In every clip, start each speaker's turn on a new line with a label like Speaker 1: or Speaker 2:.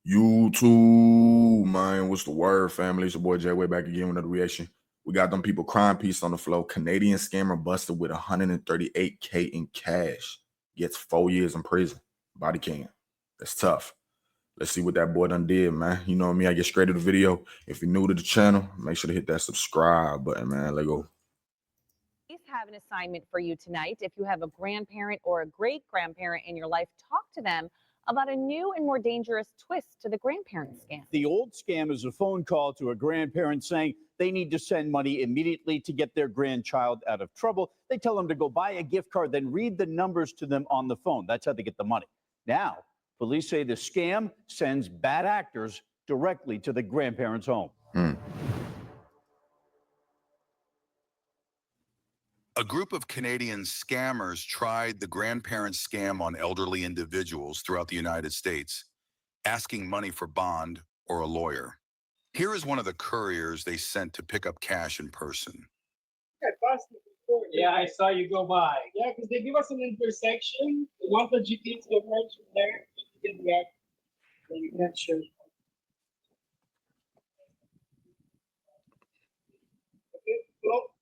Speaker 1: YouTube, man. What's the word, family? It's your boy JayWayy back again with another reaction. We got them people crime piece on the floor. Canadian scammer busted with $138K in cash. Gets 4 years in prison. Body cam. That's tough. Let's see what that boy done did, man. You know me, I get straight to the video. If you're new to the channel, make sure to hit that subscribe button, man. Let's go.
Speaker 2: Police have an assignment for you tonight. If you have a grandparent or a great-grandparent in your life, talk to them about a new and more dangerous twist to the grandparent scam.
Speaker 3: The old scam is a phone call to a grandparent saying they need to send money immediately to get their grandchild out of trouble. They tell them to go buy a gift card, then read the numbers to them on the phone. That's how they get the money. Now, police say the scam sends bad actors directly to the grandparent's home.
Speaker 4: A group of Canadian scammers tried the grandparent scam on elderly individuals throughout the United States, asking money for bond or a lawyer. Here is one of the couriers they sent to pick up cash in person.
Speaker 5: Yeah, I saw you go by. Yeah, because they give us an intersection. We want the GPS to emerge from there. You can react. Then you can show. Okay, go.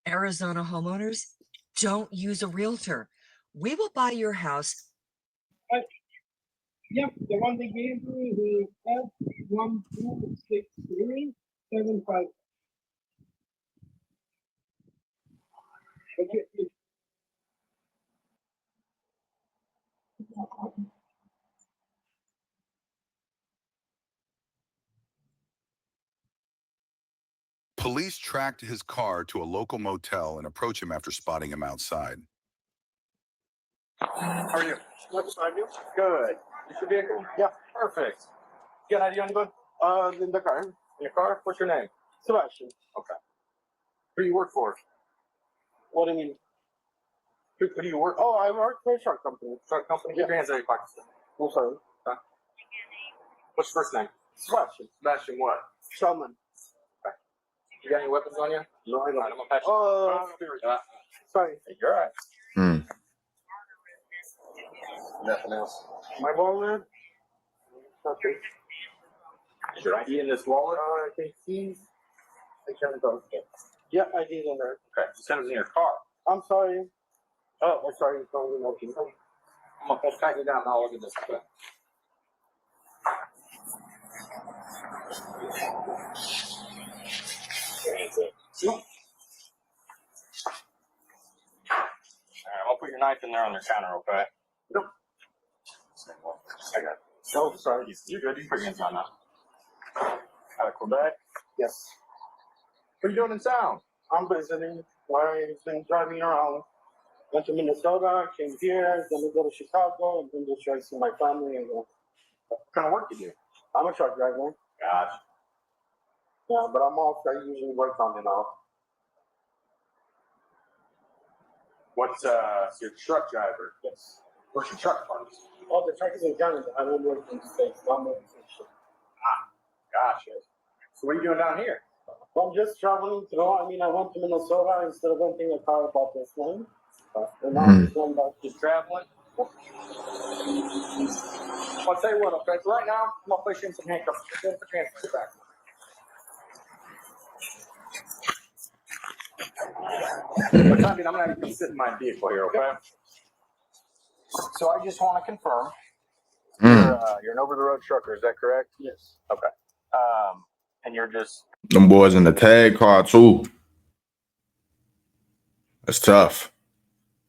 Speaker 6: Arizona homeowners, don't use a realtor. We will buy your house.
Speaker 5: Yep, the one they gave me is F126375. Okay.
Speaker 4: Police tracked his car to a local motel and approached him after spotting him outside.
Speaker 7: How are you? What's beside you? Good. Is your vehicle? Yeah, perfect. You got an ID on you, bud? In the car. In your car? What's your name? Sebastian. Okay. Who do you work for? What do you mean? Who do you work for? Oh, I work for a truck company. Truck company? Yeah. Keep your hands out of your pockets. I'm sorry. Okay. What's your first name? Sebastian. Sebastian what? Shulman. Okay. You got any weapons on you? No, I don't. I'm gonna patch you. Sorry. Hey, you're all right. Nothing else. My wallet? Okay. Is your ID in this wallet? I think he's. I can't go. Yeah, ID's in there. Okay. You said it was in your car. I'm sorry. Oh, I'm sorry. It's only working. I'm going to tighten you down. I'll look at this. Okay. Alright, I'll put your knife in there on the counter, okay? Nope. I got it. Oh, sorry. You're good. You can put your hands on now. Out of Quebec? Yes. What are you doing in town? I'm visiting. I've been driving around. Went to Minnesota, came here, then we go to Chicago, and then just try to see my family. And what kind of work you do? I'm a truck driver. Gotcha. Yeah, but I'm off. I usually work on it now. What's your truck driver? Yes. Where's your truck parked? Oh, the truck is in Canada. I don't work in the States. I'm working in the States. Gotcha. So what are you doing down here? I'm just traveling through. I mean, I went to Minnesota instead of renting a car about this one. And now I'm just going back. Just traveling? I'll tell you what, okay? So right now, I'm going to place you in some handcuffs. Then put your hands behind your back. But I mean, I'm going to have you sit in my vehicle here, okay? So I just want to confirm. You're an over-the-road trucker, is that correct? Yes. Okay. And you're just...
Speaker 1: Them boys in the tag car, too. That's tough.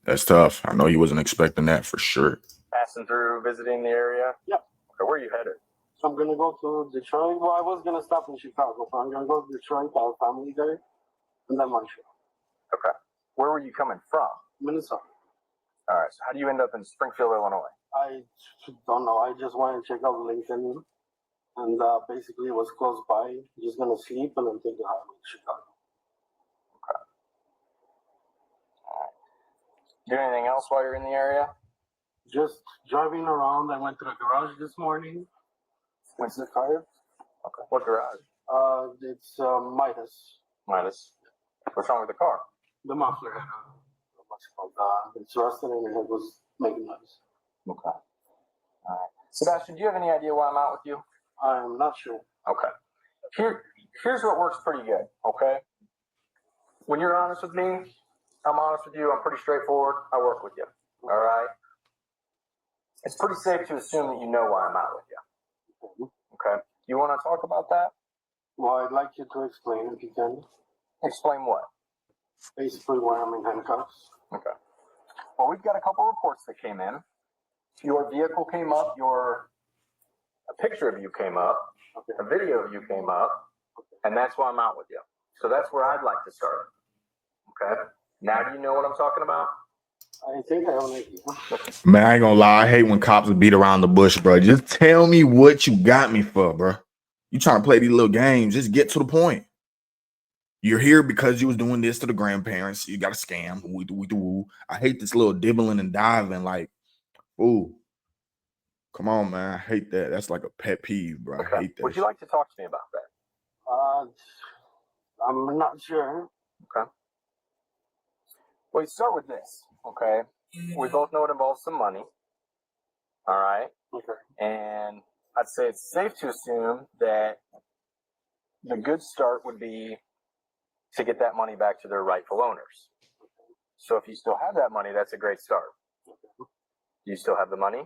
Speaker 1: That's tough. I know he wasn't expecting that for sure.
Speaker 7: Passing through, visiting the area? Yep. Okay, where are you headed? I'm going to go to Detroit. Well, I was going to stop in Chicago, so I'm going to go to Detroit. I have family there. And then Montreal. Okay. Where were you coming from? Minnesota. All right. So how do you end up in Springfield, Illinois? I don't know. I just wanted to check out LinkedIn. And basically it was close by. Just going to sleep and then take the highway to Chicago. Okay. All right. Do anything else while you're in the area? Just driving around. I went to the garage this morning. Went to the car. Okay. What garage? It's Midas. Midas. What's wrong with the car? The muffler had a but it's rusted and it was making noise.
Speaker 8: Okay. All right. Sebastian, do you have any idea why I'm out with you?
Speaker 7: I'm not sure.
Speaker 8: Okay. Here's what works pretty good, okay? When you're honest with me, I'm honest with you, I'm pretty straightforward, I work with you, all right? It's pretty safe to assume that you know why I'm out with you, okay? You want to talk about that?
Speaker 7: Well, I'd like you to explain if you can.
Speaker 8: Explain what?
Speaker 7: Basically why I'm in handcuffs.
Speaker 8: Okay. Well, we've got a couple reports that came in. Your vehicle came up, a picture of you came up, a video of you came up, and that's why I'm out with you. So that's where I'd like to start. Okay? Now do you know what I'm talking about?
Speaker 7: I think I own it.
Speaker 1: Man, I ain't gonna lie. I hate when cops beat around the bush, bro. Just tell me what you got me for, bro. You trying to play these little games. Just get to the point. You're here because you was doing this to the grandparents. You got a scam. I hate this little dibbling and diving. Like, ooh. Come on, man. I hate that. That's like a pet peeve, bro.
Speaker 8: Okay.
Speaker 1: I hate that.
Speaker 8: Would you like to talk to me about that?
Speaker 7: I'm not sure.
Speaker 8: Okay. Well, you start with this, okay? We both know it involves some money. All right?
Speaker 7: Okay.
Speaker 8: And I'd say it's safe to assume that the good start would be to get that money back to their rightful owners. So if you still have that money, that's a great start. Do you still have the money?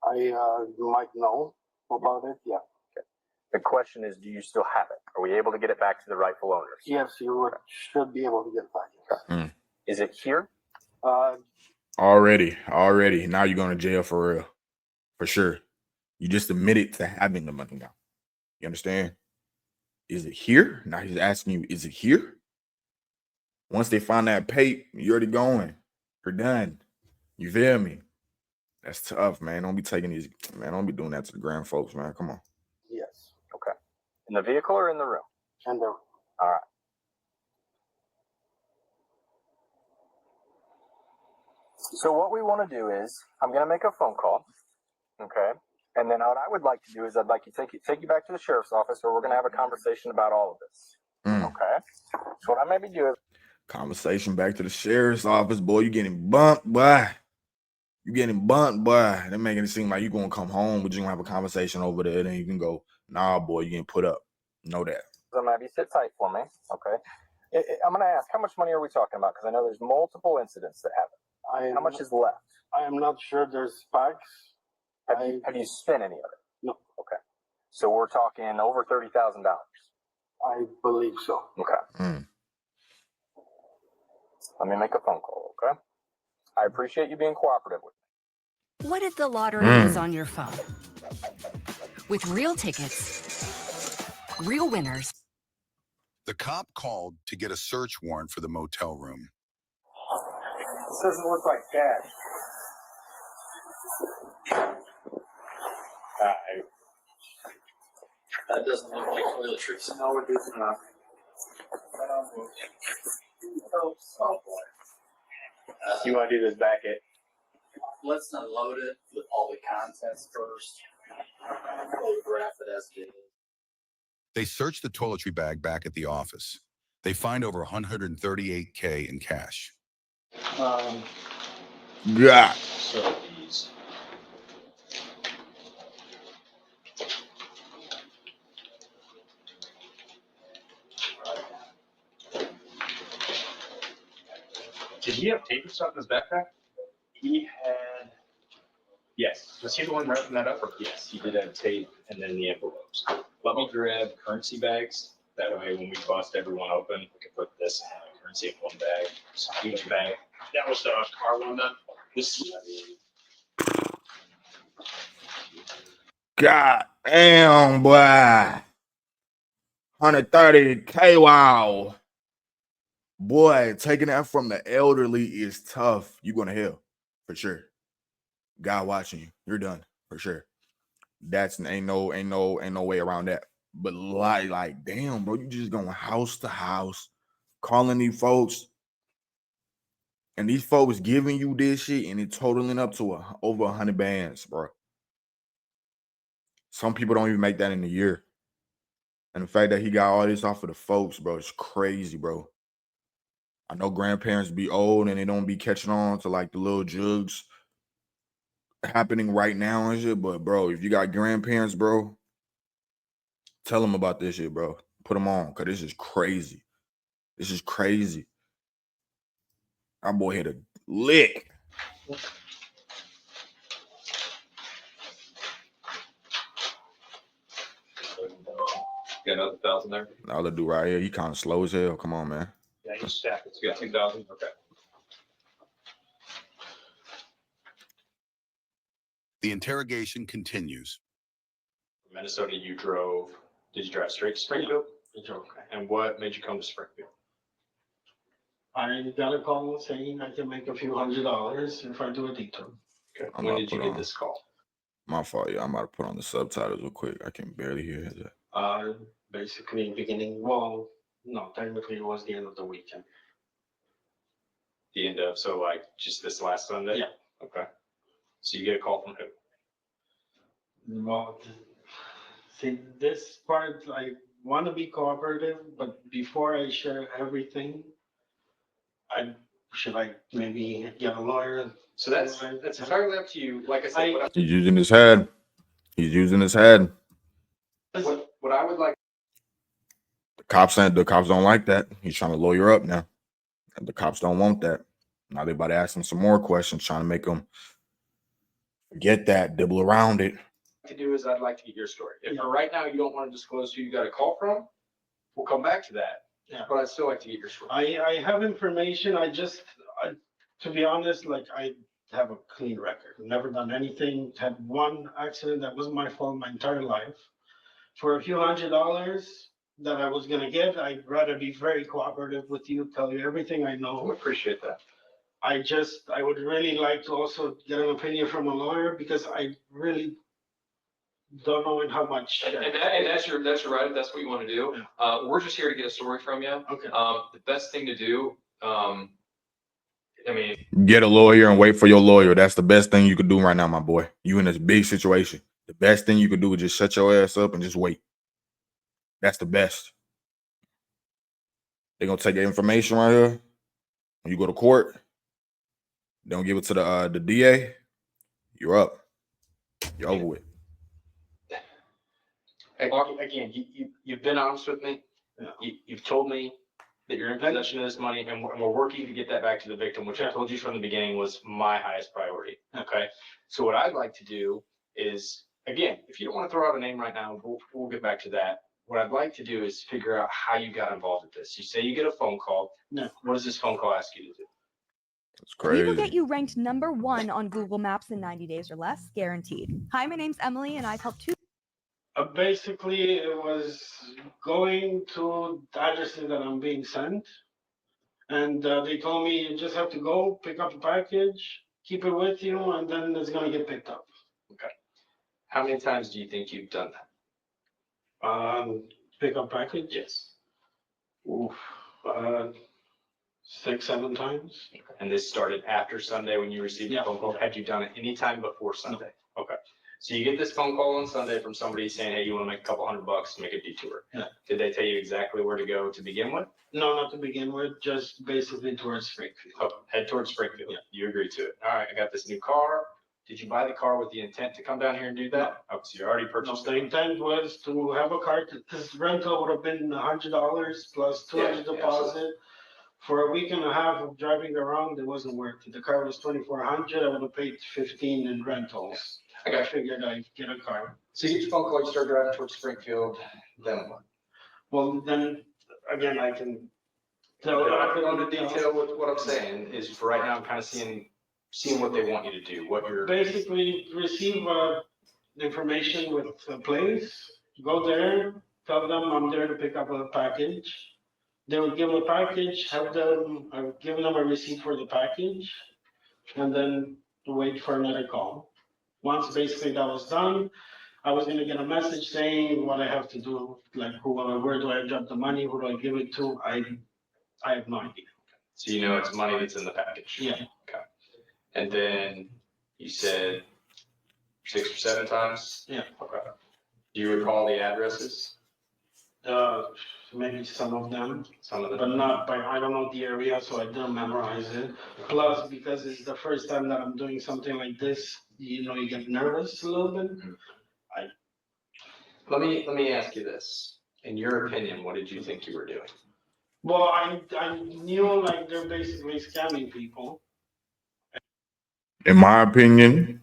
Speaker 7: I might know about it, yeah.
Speaker 8: Okay. The question is, do you still have it? Are we able to get it back to the rightful owners?
Speaker 7: Yes, you should be able to get it back.
Speaker 8: Okay. Is it here?
Speaker 1: Already. Now you're going to jail for real. For sure. You just admitted to having the money now. You understand? Is it here? Now he's asking you, is it here? Once they find that pape, you're already going. You're done. You feel me? That's tough, man. Don't be taking these, man. Don't be doing that to the grand folks, man. Come on.
Speaker 7: Yes.
Speaker 8: Okay. In the vehicle or in the room?
Speaker 7: In the room.
Speaker 8: All right. So what we want to do is, I'm going to make a phone call, okay? And then what I would like to do is I'd like to take you back to the sheriff's office where we're going to have a conversation about all of this, okay? So what I maybe do is...
Speaker 1: Conversation back to the sheriff's office, boy. You getting bumped, boy. You getting bumped, boy. They're making it seem like you're going to come home, but you're going to have a conversation over there. Then you can go, nah, boy, you getting put up. Know that.
Speaker 8: So maybe sit tight for me, okay? I'm going to ask, how much money are we talking about? Because I know there's multiple incidents that happen. How much is left?
Speaker 7: I am not sure. There's packs.
Speaker 8: Have you spent any of it?
Speaker 7: No.
Speaker 8: Okay. So we're talking over $30,000.
Speaker 7: I believe so.
Speaker 8: Okay. Let me make a phone call, okay? I appreciate you being cooperative with me.
Speaker 9: What if the lottery is on your phone? With real tickets, real winners.
Speaker 4: The cop called to get a search warrant for the motel room.
Speaker 8: This doesn't look like cash.
Speaker 10: That doesn't look like toiletries.
Speaker 8: No, it does not.
Speaker 10: Oh boy.
Speaker 8: You want to do this back it?
Speaker 10: Let's unload it with all the contents first. Photograph it as it is.
Speaker 4: They search the toiletry bag back at the office. They find over $138K in cash.
Speaker 1: Yeah.
Speaker 10: So these.
Speaker 5: Did he have tape or something in his backpack?
Speaker 11: He had, yes. Was he the one wrapping that up? Or yes, he did have tape and then the envelopes. Let me grab currency bags. That way, when we bust everyone open, we can put this currency in one bag. So each bag. That was the car one then. This is
Speaker 1: God damn, boy. 130K, wow. Boy, taking that from the elderly is tough. You're going to hell, for sure. God watching you. You're done, for sure. That's ain't no way around that. But like, damn, bro, you just going house to house, calling these folks, and these folks giving you this shit, and it totaling up to over 100 bands, bro. Some people don't even make that in a year. And the fact that he got all this off of the folks, bro, it's crazy, bro. I know grandparents be old and they don't be catching on to like the little jugs happening right now and shit. But bro, if you got grandparents, bro, tell them about this shit, bro. Put them on, cause this is crazy. This is crazy. Our boy hit a lick.
Speaker 11: Got another 1,000 there.
Speaker 1: The other dude right here, he kind of slow as hell. Come on, man.
Speaker 11: Yeah, each stack. It's got 2,000. Okay.
Speaker 4: The interrogation continues.
Speaker 11: Minnesota, you drove. Did you drive straight to Springfield?
Speaker 5: Yeah.
Speaker 11: Okay. And what made you come to Springfield?
Speaker 5: I got a call saying I can make a few $100s if I do a detour.
Speaker 11: Okay.
Speaker 1: I'm
Speaker 11: When
Speaker 1: about
Speaker 11: did
Speaker 1: to
Speaker 11: you
Speaker 1: put
Speaker 11: get
Speaker 1: on-
Speaker 11: this call?
Speaker 1: My fault, yeah. I'm about to put on the subtitles real quick. I can barely hear that.
Speaker 5: Basically beginning, well, no, technically it was the end of the weekend.
Speaker 11: The end of, so like just this last Sunday?
Speaker 5: Yeah.
Speaker 11: Okay. So you get a call from who?
Speaker 5: Well, see, this part, I want to be cooperative, but before I share everything, should I maybe get a lawyer?
Speaker 11: So that's entirely up to you. Like I said,
Speaker 1: He's using his head. He's using his head.
Speaker 11: what I would like.
Speaker 1: The cops don't like that. He's trying to lawyer up now. And the cops don't want that. Now they about to ask him some more questions, trying to make him forget that, dibble around it.
Speaker 11: To do is I'd like to get your story. If for right now you don't want to disclose who you got a call from, we'll come back to that.
Speaker 5: Yeah.
Speaker 11: But I'd still like to get your story.
Speaker 5: I have information. To be honest, like I have a clean record. Never done anything. Had one accident that wasn't my fault my entire life. For a few $100 that I was gonna get, I'd rather be very cooperative with you, tell you everything I know.
Speaker 11: I appreciate that.
Speaker 5: I would really like to also get an opinion from a lawyer because I really don't know how much.
Speaker 11: And that's your right. If that's what you want to do.
Speaker 5: Yeah.
Speaker 11: We're just here to get a story from you.
Speaker 5: Okay.
Speaker 11: The best thing to do,
Speaker 1: Get a lawyer and wait for your lawyer. That's the best thing you could do right now, my boy. You in this big situation. The best thing you could do is just shut your ass up and just wait. That's the best. They're gonna take your information right here. When you go to court, they don't give it to the DA. You're up. You're over with.
Speaker 11: again, you've been honest with me.
Speaker 5: Yeah.
Speaker 11: You've told me that you're in possession of this money, and we're working to get that back to the victim, which I told you from the beginning was my highest priority. Okay. So what I'd like to do is, again, if you don't want to throw out a name right now, we'll get back to that. What I'd like to do is figure out how you got involved with this. You say you get a phone call.
Speaker 5: No.
Speaker 11: What does this phone call ask you to do?
Speaker 1: It's crazy.
Speaker 12: We will get you ranked #1 on Google Maps in 90 days or less, guaranteed. Hi, my name's Emily, and I've helped two.
Speaker 5: Basically, it was going to the addresses that I'm being sent. And they told me you just have to go pick up a package, keep it with you, and then it's going to get picked up.
Speaker 11: Okay. How many times do you think you've done that?
Speaker 5: Pick up package?
Speaker 11: Yes.
Speaker 5: Oof. 6, 7 times.
Speaker 11: And this started after Sunday when you received the
Speaker 5: Yeah.
Speaker 11: phone call. Had you done it any time before Sunday? No. Okay. So you get this phone call on Sunday from somebody saying, hey, you want to make a couple $100 to make a detour.
Speaker 5: Yeah.
Speaker 11: Did they tell you exactly where to go to begin with?
Speaker 5: No, not to begin with, just basically towards Springfield.
Speaker 11: Oh, head towards Springfield.
Speaker 5: Yeah.
Speaker 11: You agreed to it. All right, I got this new car. Did you buy the car with the intent to come down here and do that? Oh, so you already
Speaker 5: No,
Speaker 11: purchased
Speaker 5: the
Speaker 11: it?
Speaker 5: intent was to have a car, because rental would have been $100 plus $200
Speaker 11: Yeah,
Speaker 5: deposit. For a week and a half of driving around, it wasn't worth it. The car was $2,400. I would have paid $15 in rentals. I figured I'd get a car.
Speaker 11: So you get your phone call, you start driving towards Springfield, then what?
Speaker 5: Well, then again, I can
Speaker 11: You
Speaker 5: tell.
Speaker 11: don't have to go into detail with what I'm saying, is for right now, I'm kind of seeing what they want you to do, what you're.
Speaker 5: Basically, receive information with a place, go there, tell them I'm there to pick up a package. They will give a package, I've given them a receipt for the package, and then wait for another call. Once basically that was done, I was gonna get a message saying what I have to do, like where do I drop the money, who do I give it to? I have no idea.
Speaker 11: So you know it's money that's in the package?
Speaker 5: Yeah.
Speaker 11: Okay. And then you said 6 or 7 times?
Speaker 5: Yeah.
Speaker 11: Okay. Do you recall the addresses?
Speaker 5: Maybe some of them,
Speaker 11: Some of them.
Speaker 5: but not by, I don't know the area, so I didn't memorize it. Plus, because it's the first time that I'm doing something like this, you know, you get nervous a little bit.
Speaker 11: Let me ask you this. In your opinion, what did you think you were doing?
Speaker 5: Well, I knew like they're basically scamming people.
Speaker 1: In my opinion,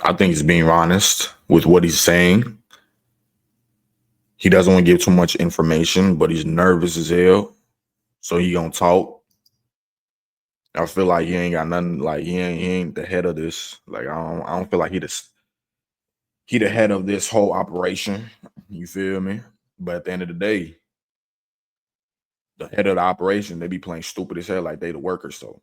Speaker 1: I think he's being honest with what he's saying. He doesn't want to give too much information, but he's nervous as hell. So he gonna talk. I feel like he ain't got nothing, like he ain't the head of this. Like I don't feel like he the head of this whole operation. You feel me? But at the end of the day, the head of the operation, they be playing stupid as hell like they the workers. So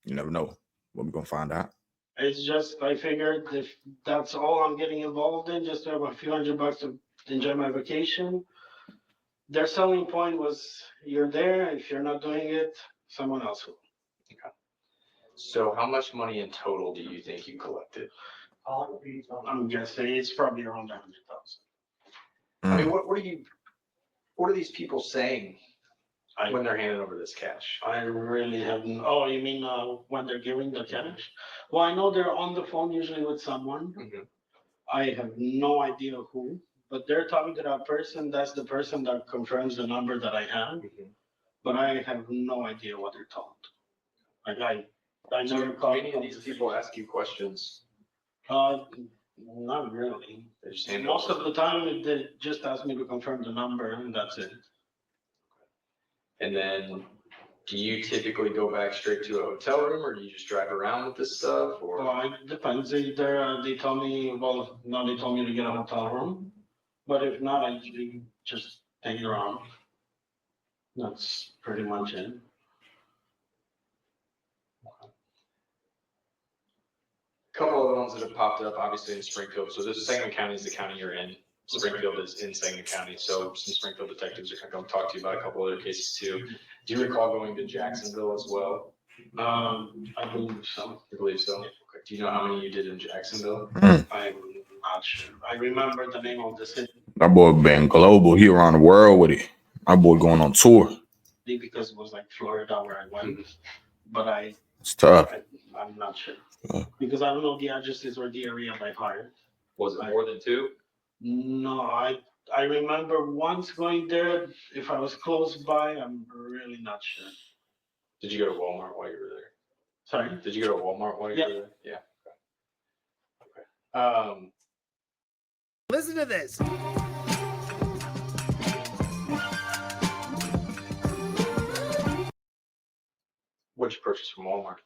Speaker 1: you never know what we gonna find out.
Speaker 5: It's just, I figured if that's all I'm getting involved in, just to have a few $100 to enjoy my vacation. Their selling point was, you're there. If you're not doing it, someone else will.
Speaker 11: Okay. So how much money in total do you think you collected?
Speaker 5: I'm guessing it's probably around 100,000.
Speaker 11: I mean, what are these people saying when they're handing over this cash?
Speaker 5: I really haven't. Oh, you mean when they're giving the cash? Well, I know they're on the phone usually with someone.
Speaker 11: Mm-hmm.
Speaker 5: I have no idea who, but they're talking to that person. That's the person that confirms the number that I have.
Speaker 11: Mm-hmm.
Speaker 5: But I have no idea what they're told. Like I never
Speaker 11: Do
Speaker 5: called.
Speaker 11: any of these people ask you questions?
Speaker 5: Not really.
Speaker 11: They just hand
Speaker 5: Most
Speaker 11: over.
Speaker 5: of the time, they just ask me to confirm the number, and that's it.
Speaker 11: And then, do you typically go back straight to a hotel room, or do you just drive around with this stuff? Or
Speaker 5: Well, it depends. Either they tell me, well, no, they told me to get a hotel room, but if not, I usually just hang around. That's pretty much it.
Speaker 11: a couple of the ones that have popped up, obviously in Springfield. So this Sangamon County is the county you're in. Springfield is in Sangamon County. So some Springfield detectives are going to come talk to you about a couple other cases too. Do you recall going to Jacksonville as well?
Speaker 5: I believe so.
Speaker 11: You believe so? Okay. Do you know how many you did in Jacksonville?
Speaker 5: I'm not sure. I remember the name of the city.
Speaker 1: That boy been global. He around the world with it. My boy going on tour.
Speaker 5: Because it was like Florida where I went, but
Speaker 1: it's tough.
Speaker 5: I'm not sure because I don't know the addresses or the area by heart.
Speaker 11: Was it more than two?
Speaker 5: No, I remember once going there. If I was close by, I'm really not sure.
Speaker 11: Did you go to Walmart while you were there?
Speaker 5: Sorry?
Speaker 11: Did you go to Walmart while you were there? Yeah. Okay.
Speaker 13: Listen to this.
Speaker 11: What'd you purchase from Walmart?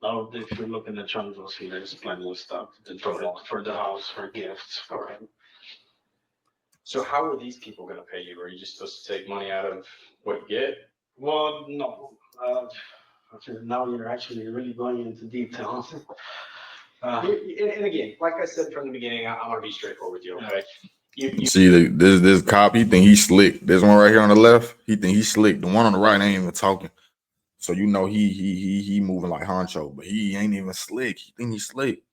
Speaker 5: Oh, if you look in the trunk, you'll see there's plenty of stuff for the house, for gifts. For
Speaker 11: So how are these people going to pay you? Are you just supposed to take money out of what you get?
Speaker 5: Well, no. Now you're actually really going into details.
Speaker 11: And again, like I said from the beginning, I'm going to be straightforward with you, okay? You
Speaker 1: see this cop, he think he's slick. This one right here on the left, he think he's slick. The one on the right ain't even talking. So you know he moving like Honcho, but he ain't even slick. He think he's slick.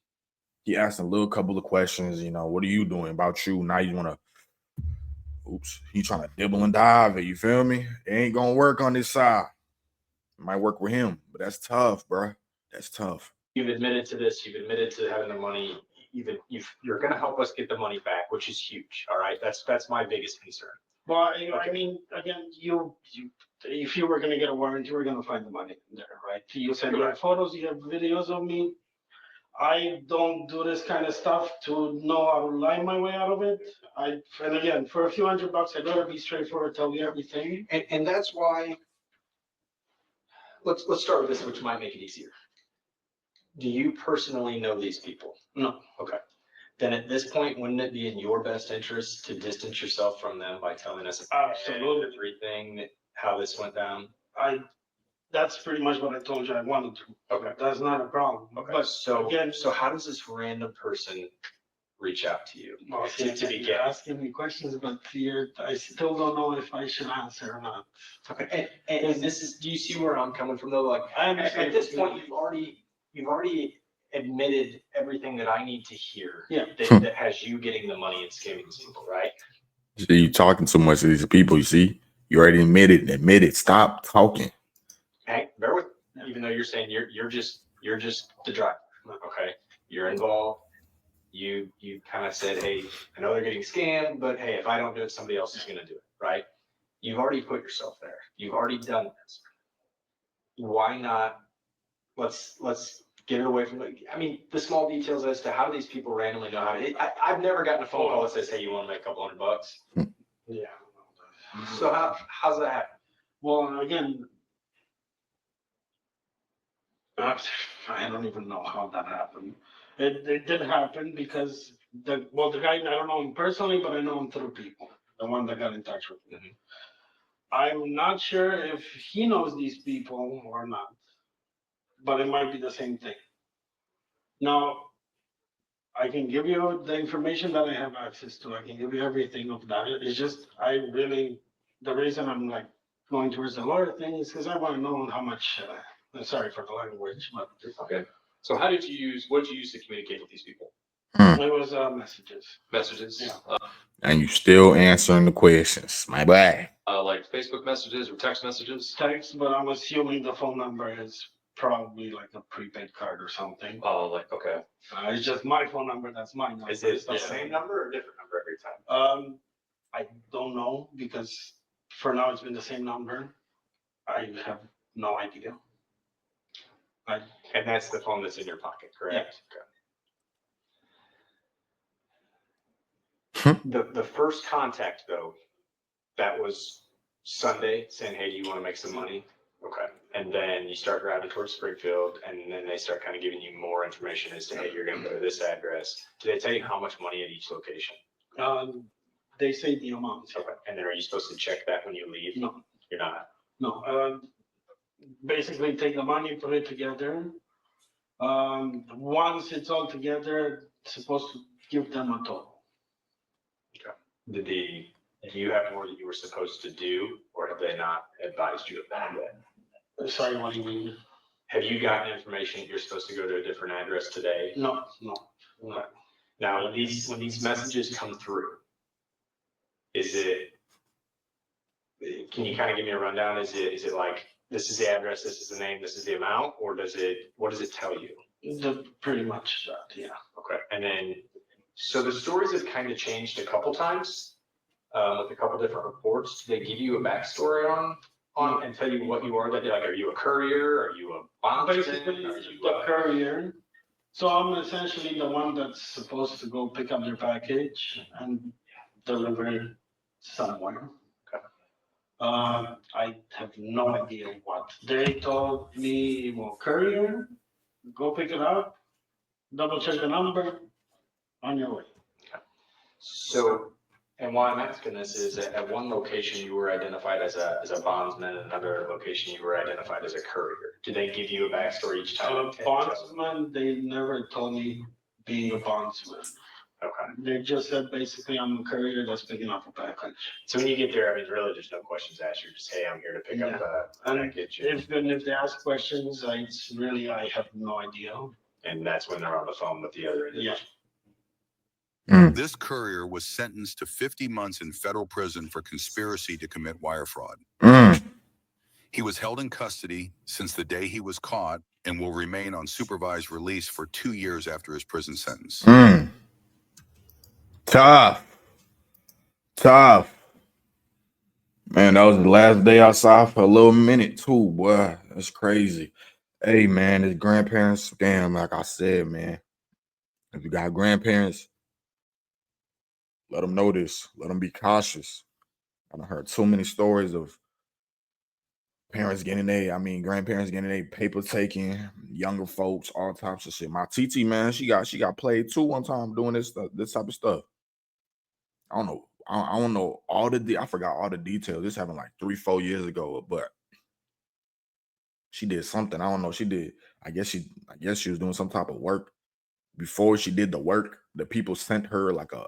Speaker 1: He asked a little couple of questions, you know, what are you doing about you? Now you wanna he trying to dibble and dive it, you feel me? It ain't gonna work on this side. It might work with him, but that's tough, bro. That's tough.
Speaker 11: You've admitted to this. You've admitted to having the money. You're going to help us get the money back, which is huge. All right, that's my biggest concern.
Speaker 5: Well, I mean, again, if you were going to get a warrant, you were going to find the money there, right? You said you have photos, you have videos of me. I don't do this kind of stuff to know how to lie my way out of it. And again, for a few $100, I'd rather be straightforward, tell you everything.
Speaker 11: And that's why. Let's start with this, which might make it easier. Do you personally know these people?
Speaker 5: No.
Speaker 11: Okay. Then at this point, wouldn't it be in your best interest to distance yourself from them by telling us
Speaker 5: absolutely
Speaker 11: everything, how this went down?
Speaker 5: That's pretty much what I told you I wanted to.
Speaker 11: Okay.
Speaker 5: That's not a problem.
Speaker 11: Okay.
Speaker 5: But
Speaker 11: so
Speaker 5: again,
Speaker 11: so how does this random person reach out to you?
Speaker 5: Well, you're asking me questions, but I still don't know if I should answer or not.
Speaker 11: Okay. And this is, do you see where I'm coming from though? Like at this point, you've already admitted everything that I need to hear.
Speaker 5: Yeah.
Speaker 11: That has you getting the money and scamming these people, right?
Speaker 1: See, you talking too much to these people. You see, you already admitted. Admit it. Stop talking.
Speaker 11: Hey, bear with me. Even though you're saying you're just the driver. Okay, you're involved. You kind of said, hey, I know they're getting scammed, but hey, if I don't do it, somebody else is going to do it, right? You've already put yourself there. You've already done this. Why not? Let's get it away from it. I mean, the small details as to how these people randomly know how to. I've never gotten a phone call that says, hey, you want to make a couple $100?
Speaker 5: Yeah.
Speaker 11: So how's that happen?
Speaker 5: Well, again, I don't even know how that happened. It did happen because the guy, I don't know him personally, but I know him through people. The one that got in touch with me. I'm not sure if he knows these people or not, but it might be the same thing. Now, I can give you the information that I have access to. I can give you everything of that. It's just the reason I'm like going towards the lawyer thing is because I want to know how much. Sorry for the language, but
Speaker 11: okay. So what did you use to communicate with these people?
Speaker 5: It was messages.
Speaker 11: Messages.
Speaker 5: Yeah.
Speaker 1: And you still answering the questions, my boy.
Speaker 11: Like Facebook messages or text messages?
Speaker 5: Text, but I'm assuming the phone number is probably like a prepaid card or something.
Speaker 11: Oh, okay.
Speaker 5: It's just my phone number. That's my number.
Speaker 11: Is it the same number or a different number every time?
Speaker 5: I don't know because for now it's been the same number. I have no idea.
Speaker 11: And that's the phone that's in your pocket, correct?
Speaker 1: Yeah.
Speaker 11: Okay. The first contact though, that was Sunday saying, hey, do you want to make some money? Okay. And then you start driving towards Springfield, and then they start kind of giving you more information as to, hey, you're going to go to this address. Do they tell you how much money at each location?
Speaker 5: They say the amount.
Speaker 11: Okay. And then are you supposed to check that when you leave?
Speaker 5: No.
Speaker 11: You're not?
Speaker 5: No. Basically take the money, put it together. Once it's all together, it's supposed to give them a total.
Speaker 11: Okay. Do you have more that you were supposed to do, or have they not advised you of that yet?
Speaker 5: Sorry, what do you mean?
Speaker 11: Have you gotten information that you're supposed to go to a different address today?
Speaker 5: No.
Speaker 11: Okay. Now, when these messages come through, can you kind of give me a rundown? Is it like, this is the address, this is the name, this is the amount, or what does it tell you?
Speaker 5: Pretty much that, yeah.
Speaker 11: Okay. And then, so the stories have kind of changed a couple times with a couple different reports. Do they give you a backstory on and tell you what you are? That like, are you a courier? Are you a bondsman?
Speaker 5: Basically, the courier. So I'm essentially the one that's supposed to go pick up their package and deliver it somewhere.
Speaker 11: Okay.
Speaker 5: I have no idea what. They told me, well, courier, go pick it up, double check the number, on your way.
Speaker 11: Okay. So, and why I'm asking this is that at one location you were identified as a bondsman, and another location you were identified as a courier. Do they give you a backstory each time?
Speaker 5: Bondsman, they never told me being a bondsman.
Speaker 11: Okay.
Speaker 5: They just said basically I'm a courier that's picking up a package.
Speaker 11: So when you get there, I mean, really, there's no questions asked. You're just, hey, I'm here to pick up a package.
Speaker 5: If they ask questions, I have no idea.
Speaker 11: And that's when they're on the phone with the other individual.
Speaker 1: Mm.
Speaker 4: This courier was sentenced to 50 months in federal prison for conspiracy to commit wire fraud.
Speaker 1: Mm.
Speaker 4: He was held in custody since the day he was caught and will remain on supervised release for 2 years after his prison sentence.
Speaker 1: Mm. Tough. Man, that was the last day outside for a little minute too, boy. That's crazy. Hey, man, his grandparents, damn, like I said, man. If you got grandparents, let them know this. Let them be cautious. I've heard too many stories of grandparents getting their paper taken, younger folks, all types of shit. My TT, man, she got played too one time doing this type of stuff. I don't know. I don't know I forgot all the details. This happened like 3-4 years ago, but she did something. I don't know. She did. I guess she was doing some type of work. Before she did the work, the people sent her like a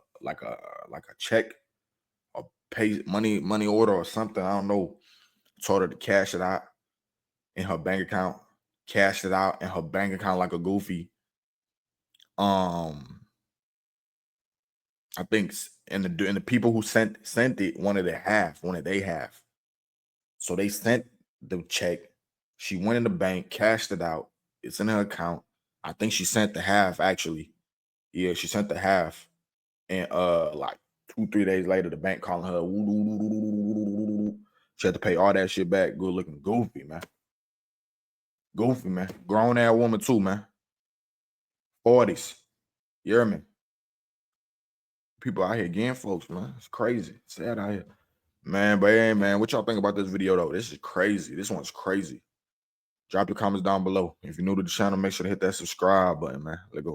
Speaker 1: check, a money order or something. I don't know. Told her to cash it out in her bank account. Cashed it out in her bank account like a goofy. I think, and the people who sent it wanted they half. So they sent the check. She went in the bank, cashed it out. It's in her account. I think she sent the half actually. Yeah, she sent the half. And like 2-3 days later, the bank calling her. She had to pay all that shit back. Good looking goofy, man. Goofy, man. Grown ass woman too, man. 40s. You hear me? People out here getting folks, man. It's crazy. Sad out here. Man, but hey, man, what y'all think about this video, though? This is crazy. This one's crazy. Drop your comments down below. If you're new to the channel, make sure to hit that subscribe button, man. Let's go.